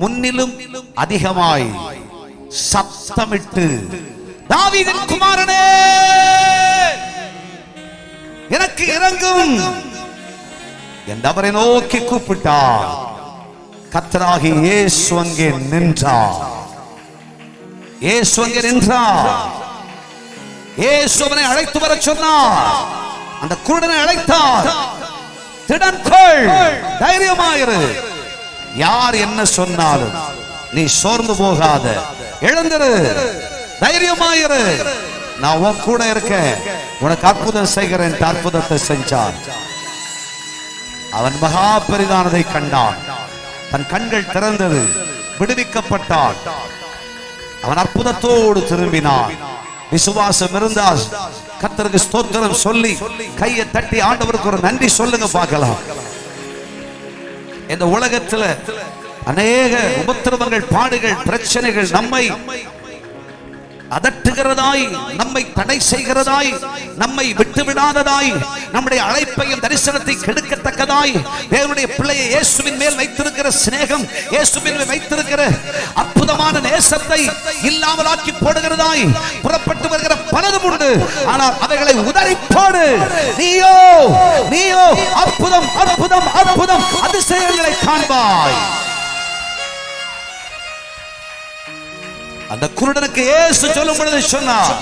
முன்னிலும் அதிகமாய் சத்தமிட்டு, தாவீதின் குமாரனே எனக்கு இறங்கும் என்றவரை நோக்கி கூப்பிட்டார். கர்த்தராகிய இயேசு அங்கே நின்றார். இயேசு அங்கே நின்றார். இயேசு அவனை அழைத்து வர சொன்னார். அந்த குருடனை அழைத்தார். திடன் கொள், தைரியமாயிரு, யார் என்ன சொன்னாலும் நீ சோர்ந்து போகாத, எழுந்திரு, தைரியமாயிரு, நான் உன் கூட இருக்கேன், உனக்கு அற்புதம் செய்கிறேன். அற்புதத்தை செஞ்சான். அவன் மகா பெரிதானதை கண்டான். தன் கண்கள் திறந்தது, விடுவிக்கப்பட்டான். அவன் அற்புதத்தோடு திரும்பினான். விசுவாசம் இருந்தால் கர்த்தருக்கு ஸ்தோத்திரம் சொல்லி கையை தட்டி ஆண்டவருக்கு ஒரு நன்றி சொல்லுங்க பார்க்கலாம். இந்த உலகத்துல அநேக உபத்திரவங்கள், பாடுகள், பிரச்சனைகள் நம்மை அதட்டுகிறதாய், நம்மை தடை செய்கிறதாய், நம்மை விட்டுவிடாததாய், நம்முடைய அழைப்பையும் தரிசனத்தை கெடுக்கத்தக்கதாய், தேவனுடைய பிள்ளையை இயேசுவின் மேல் வைத்திருக்கிற சிநேகம், இயேசுவின் மேல் வைத்திருக்கிற அற்புதமான நேசத்தை இல்லாமலாக்கி போடுகிறதாய் புறப்பட்டு வருகிற பலதும் உண்டு. ஆனால் அவைகளை உதறி போடு. நீயோ நீயோ அற்புதம் அற்புதம் அற்புதம் அதிசயங்களை காண்பாய். அந்த குருடனுக்கு இயேசு சொல்லும் பொழுது சொன்னார்,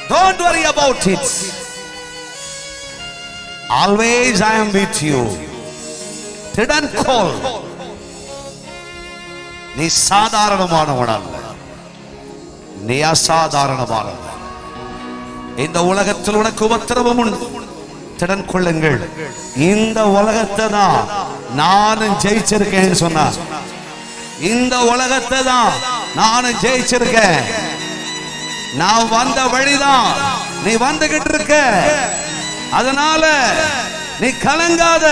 don't worry about it, always I am with you. திடன் கொள், நீ சாதாரணமானவன் அல்ல, நீ அசாதாரணமானவன். இந்த உலகத்தில் உனக்கு உபத்திரவம் உண்டு, திடன் கொள்ளுங்கள், இந்த உலகத்தை தான் நானும் ஜெயிச்சிருக்கேன்னு சொன்னார். இந்த உலகத்தை தான் நானும் ஜெயிச்சிருக்கேன். நான் வந்த வழிதான் நீ வந்துகிட்டு இருக்க. அதனால நீ கலங்காத.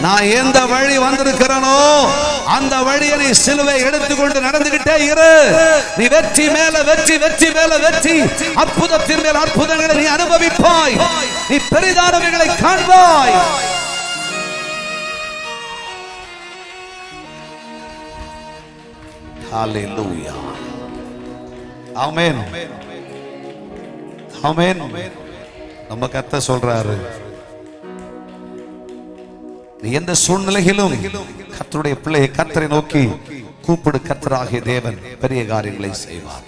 நான் எந்த வழி வந்திருக்கிறனோ அந்த வழியை நீ சிலுவை எடுத்துக்கொண்டு நடந்துகிட்டே இரு. நீ வெற்றி மேல வெற்றி, வெற்றி மேல வெற்றி, அற்புதத்தின் மேல் அற்புதங்களை நீ அனுபவிப்பாய். நீ பெரிதானவைகளை காண்பாய். Hallelujah. Amen. Amen. நம்ம கர்த்தர் சொல்றாரு, நீ எந்த சூழ்நிலையிலும் கர்த்தருடைய பிள்ளையை கர்த்தரை நோக்கி கூப்பிடு. கர்த்தராகிய தேவன் பெரிய காரியங்களை செய்வார்.